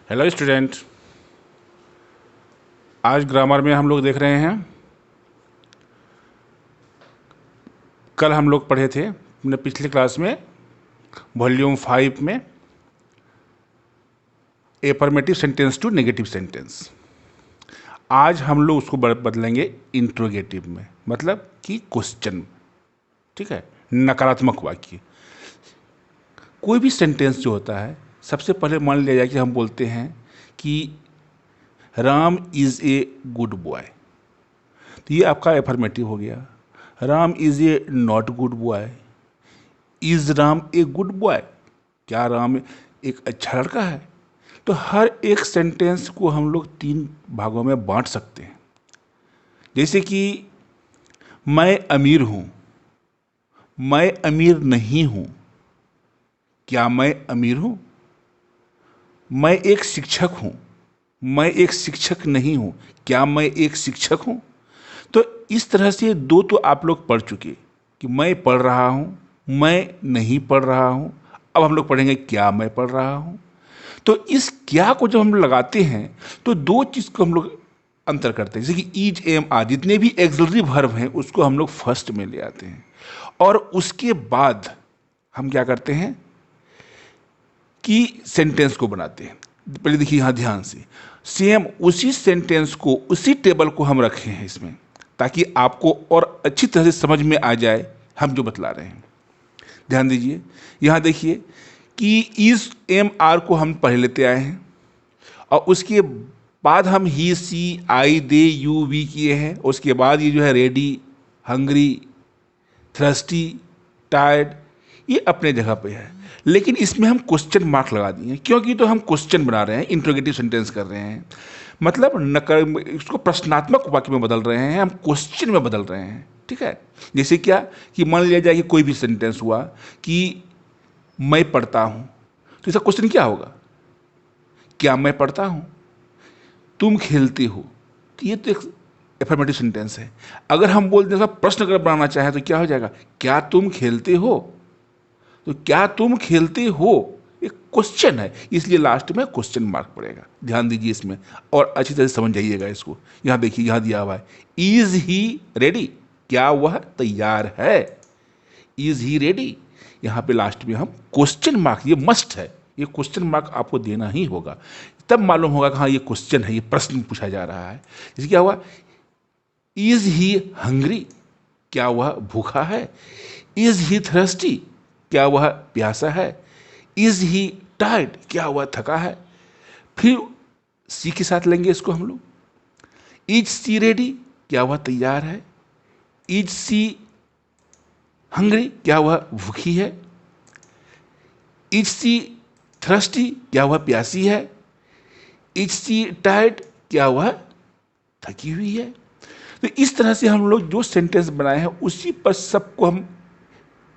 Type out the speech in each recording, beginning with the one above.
Hello student. आज grammar में हम लोग देख रहे हैं, कल हम लोग पढ़े थे अपने पिछले क्लास में वॉल्यूम 5 में affirmative sentence to negative sentence. आज हम लोग उसको बदलेंगे इंट्रोगेटिव में, मतलब कि क्वेश्चन। ठीक है, नकारात्मक वाक्य। कोई भी सेंटेंस जो होता है, सबसे पहले मान लिया जाए कि हम बोलते हैं कि Ram is a good boy, तो ये आपका एफर्मेटिव हो गया। Ram is a not good boy. Is Ram A good boy, क्या राम एक अच्छा लड़का है? तो हर एक सेंटेंस को हम लोग 3 भागों में बांट सकते हैं। जैसे कि मैं अमीर हूँ, मैं अमीर नहीं हूँ, क्या मैं अमीर हूँ? मैं एक शिक्षक हूँ, मैं एक शिक्षक नहीं हूँ, क्या मैं एक शिक्षक हूँ? तो इस तरह से 2 तो आप लोग पढ़ चुके कि मैं पढ़ रहा हूँ, मैं नहीं पढ़ रहा हूँ। अब हम लोग पढ़ेंगे क्या मैं पढ़ रहा हूँ। तो इस क्या को जब हम लगाते हैं तो 2 चीज़ को हम लोग अंतर करते हैं। जैसे कि ईज एम आर, जितने भी एक्सिलरी वर्ब हैं उसको हम लोग फर्स्ट में ले आते हैं, और उसके बाद हम क्या करते हैं कि सेंटेंस को बनाते हैं। पहले देखिए यहाँ ध्यान से, सेम उसी सेंटेंस को, उसी टेबल को हम रखे हैं इसमें, ताकि आपको और अच्छी तरह से समझ में आ जाए हम जो बतला रहे हैं। ध्यान दीजिए, यहाँ देखिए कि इस एम आर को हम पढ़ लेते आए हैं, और उसके बाद हम ही सी आई दे यू वी किए हैं। उसके बाद ये जो है रेडी, हंग्री, थ्रस्टी, टायर्ड, ये अपने जगह पे है। लेकिन इसमें हम क्वेश्चन मार्क लगा दिए, क्योंकि तो हम क्वेश्चन बना रहे हैं, इंट्रोगेटिव सेंटेंस कर रहे हैं, मतलब इसको प्रश्नात्मक वाक्य में बदल रहे हैं, हम क्वेश्चन में बदल रहे हैं। ठीक है, जैसे क्या कि मान लिया जाए कि कोई भी सेंटेंस हुआ कि मैं पढ़ता हूँ, तो इसका क्वेश्चन क्या होगा? क्या मैं पढ़ता हूँ? तुम खेलते हो, तो ये तो एक एफर्मेटिव सेंटेंस है। अगर हम बोल दें प्रश्न अगर बनाना चाहें तो क्या हो जाएगा? क्या तुम खेलते हो? तो क्या तुम खेलते हो एक क्वेश्चन है, इसलिए लास्ट में क्वेश्चन मार्क पड़ेगा। ध्यान दीजिए इसमें, और अच्छी तरह से समझ जाइएगा इसको। यहां देखिए, यहां दिया हुआ है इज ही रेडी, क्या वह तैयार है? इज ही रेडी, यहां पे लास्ट में हम क्वेश्चन मार्क, ये मस्ट है, ये क्वेश्चन मार्क आपको देना ही होगा, तब मालूम होगा कि हाँ ये क्वेश्चन है, ये प्रश्न पूछा जा रहा है। जैसे क्या हुआ, इज ही हंग्री, क्या वह भूखा है? इज ही थ्रस्टी, क्या वह प्यासा है? इज ही टायर्ड, क्या वह थका है? फिर सी के साथ लेंगे इसको हम लोग। इज सी रेडी, क्या वह तैयार है? इज सी हंग्री, क्या वह भूखी है? इज सी थ्रस्टी, क्या वह प्यासी है? इज सी टायर्ड, क्या वह थकी हुई है? तो इस तरह से हम लोग जो सेंटेंस बनाए हैं उसी पर सबको हम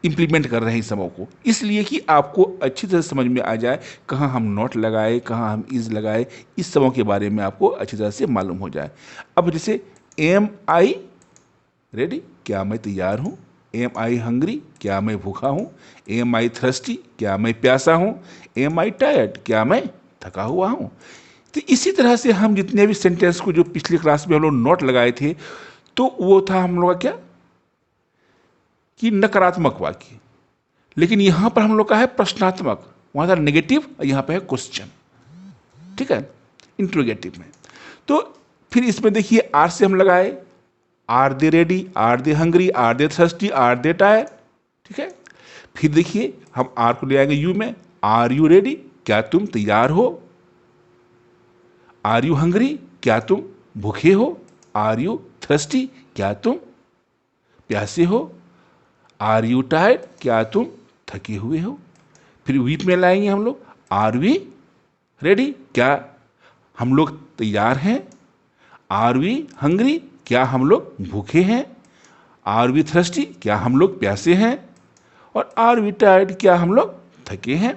इंप्लीमेंट कर रहे हैं इस समूह को, इसलिए कि आपको अच्छी तरह समझ में आ जाए कहाँ हम नॉट लगाए, कहाँ हम इज लगाए, इस समूह के बारे में आपको अच्छी तरह से मालूम हो जाए। अब जैसे एम आई रेडी, क्या मैं तैयार हूँ? एम आई हंग्री, क्या मैं भूखा हूँ? एम आई थ्रस्टी, क्या मैं प्यासा हूँ? एम आई टायर्ड, क्या मैं थका हुआ हूँ? तो इसी तरह से हम जितने भी सेंटेंस को जो पिछली क्लास में हम लोग नोट लगाए थे, तो वो था हम लोग का क्या कि नकारात्मक वाक्य। लेकिन यहां पर हम लोग का है प्रश्नात्मक, वहां था नेगेटिव, यहां पर है क्वेश्चन। ठीक है, इंट्रोगेटिव में। तो फिर इसमें देखिए आर से हम लगाए, are they ready, are they hungry, are they thirsty, are they tired. ठीक है, फिर देखिए हम आर को ले आएंगे यू में, आर यू रेडी, क्या तुम तैयार हो? आर यू हंग्री, क्या तुम भूखे हो? आर यू थर्स्टी, क्या तुम प्यासे हो? आर यू टायर्ड, क्या तुम थके हुए हो? फिर वीप में लाएंगे हम लोग, आर वी रेडी, क्या हम लोग तैयार हैं? आर वी हंग्री, क्या हम लोग भूखे हैं? आर वी थ्रस्टी, क्या हम लोग प्यासे हैं? और आर वी टायर्ड, क्या हम लोग थके हैं?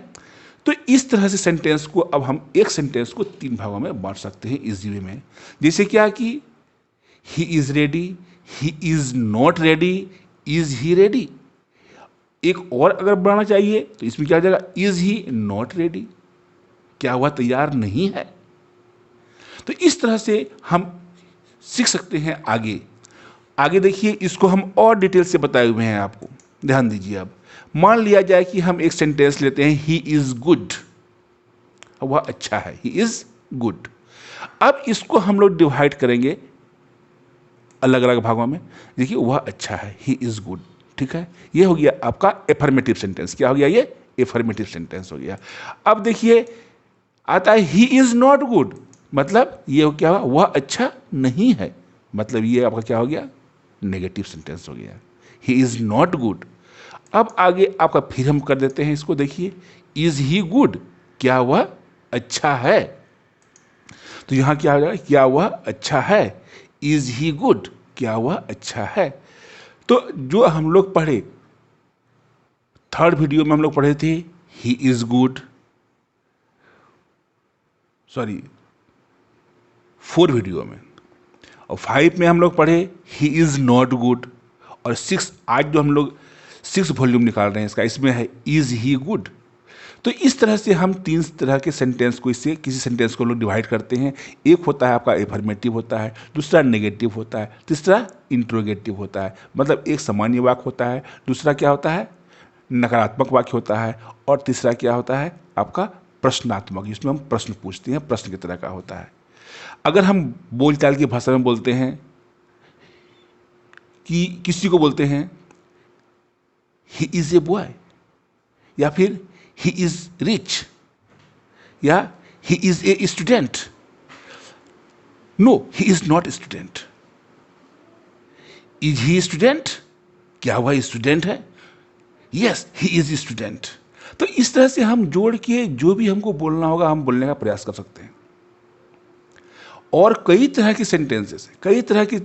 तो इस तरह से सेंटेंस को अब हम एक सेंटेंस को 3 भागों में बांट सकते हैं इस वे में। जैसे क्या कि he is ready, he is not ready, is he ready. एक और अगर बढ़ाना चाहिए तो इसमें क्या हो जाएगा, इज ही नॉट रेडी, क्या वह तैयार नहीं है? तो इस तरह से हम सीख सकते हैं आगे। आगे देखिए, इसको हम और डिटेल से बताए हुए हैं आपको, ध्यान दीजिए। अब मान लिया जाए कि हम एक सेंटेंस लेते हैं, ही इज गुड, वह अच्छा है, ही इज गुड। अब इसको हम लोग डिवाइड करेंगे अलग अलग भागों में। देखिए, वह अच्छा है, ही इज गुड, ठीक है, ये हो गया आपका एफर्मेटिव सेंटेंस। क्या हो गया? ये एफर्मेटिव सेंटेंस हो गया। अब देखिए आता है ही इज नॉट गुड, मतलब ये क्या हुआ? वह अच्छा नहीं है, मतलब ये आपका क्या हो गया? नेगेटिव सेंटेंस हो गया, ही इज नॉट गुड। अब आगे आपका फिर हम कर देते हैं इसको, देखिए, इज ही गुड, क्या वह अच्छा है? तो यहां क्या हो जाएगा? क्या वह अच्छा है? इज ही गुड, क्या वह अच्छा है? तो जो हम लोग पढ़े, थर्ड वीडियो में हम लोग पढ़े थे he is good, sorry 4 video में, और 5 में हम लोग पढ़े ही इज नॉट गुड, और 6 आज जो हम लोग 6 वॉल्यूम निकाल रहे हैं इसका, इसमें है इज ही गुड। तो इस तरह से हम 3 तरह के सेंटेंस को, इससे किसी सेंटेंस को लोग डिवाइड करते हैं। एक होता है आपका एफर्मेटिव होता है, दूसरा नेगेटिव होता है, तीसरा इंट्रोगेटिव होता है। मतलब एक सामान्य वाक्य होता है, दूसरा क्या होता है? नकारात्मक वाक्य होता है, और तीसरा क्या होता है? आपका प्रश्नात्मक, जिसमें हम प्रश्न पूछते हैं, प्रश्न की तरह का होता है। अगर हम बोलचाल की भाषा में बोलते हैं कि किसी को बोलते हैं ही इज ए बॉय, या फिर ही इज रिच, या he is a student, no he is not student. Is he student, क्या वह स्टूडेंट है? Yes he is student. तो इस तरह से हम जोड़ के जो भी हमको बोलना होगा हम बोलने का प्रयास कर सकते हैं। और कई तरह के सेंटेंसेस, कई तरह के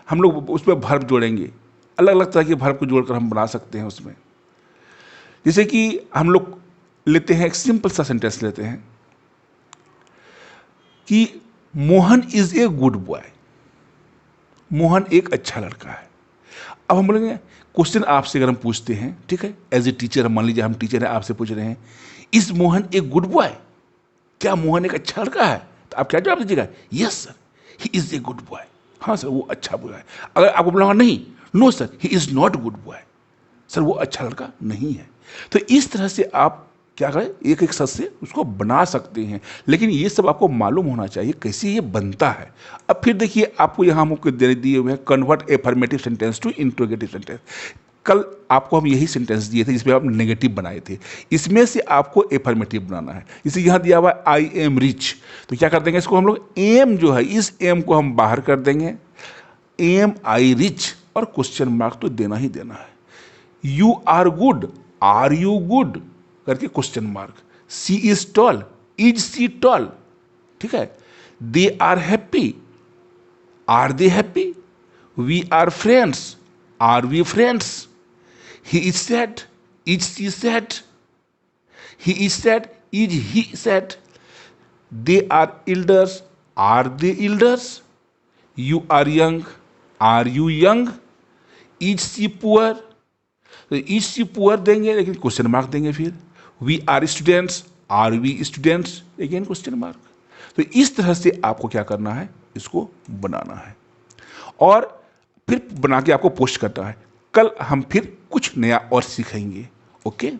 हम लोग उसमें वर्ब जोड़ेंगे, अलग अलग तरह के वर्ब को जोड़कर हम बना सकते हैं उसमें। जैसे कि हम लोग लेते हैं एक सिंपल सा सेंटेंस लेते हैं कि Mohan is a good boy, Mohan एक अच्छा लड़का है। अब हम बोलेंगे, क्वेश्चन आपसे अगर हम पूछते हैं, ठीक है, एज ए टीचर, मान लीजिए हम टीचर हैं, आपसे पूछ रहे हैं is Mohan A good boy, क्या मोहन एक अच्छा लड़का है? तो आप क्या जवाब दीजिएगा? Yes sir he is a good boy, हाँ सर वो अच्छा बॉय है। अगर आपको बोला नहीं, no sir he is not good boy, sir वो अच्छा लड़का नहीं है। तो इस तरह से आप क्या करें, एक एक शब्द से उसको बना सकते हैं, लेकिन ये सब आपको मालूम होना चाहिए कैसे ये बनता है। अब फिर देखिए, आपको यहाँ हमको दे दिए हुए हैं convert affirmative sentence to interrogative sentence. कल आपको हम यही सेंटेंस दिए थे जिसमें आप नेगेटिव बनाए थे, इसमें से आपको एफर्मेटिव बनाना है। जैसे यहाँ दिया हुआ आई एम रिच, तो क्या कर देंगे इसको हम लोग, एम जो है इस एम को हम बाहर कर देंगे, एम आई रिच, और क्वेश्चन मार्क तो देना ही देना है। You are good, are you good करके question mark. She is tall, is she tall, ठीक है। They are happy, are they happy. We are friends, are we friends. He is sad, is she sad. He is sad, is he sad. They are elders, are they elders. You are young, are you young. Is she poor, तो is she poor देंगे लेकिन question mark देंगे। फिर we are students, are we students, again question mark. तो इस तरह से आपको क्या करना है, इसको बनाना है और फिर बना के आपको पोस्ट करना है। कल हम फिर कुछ नया और सीखेंगे। ओके।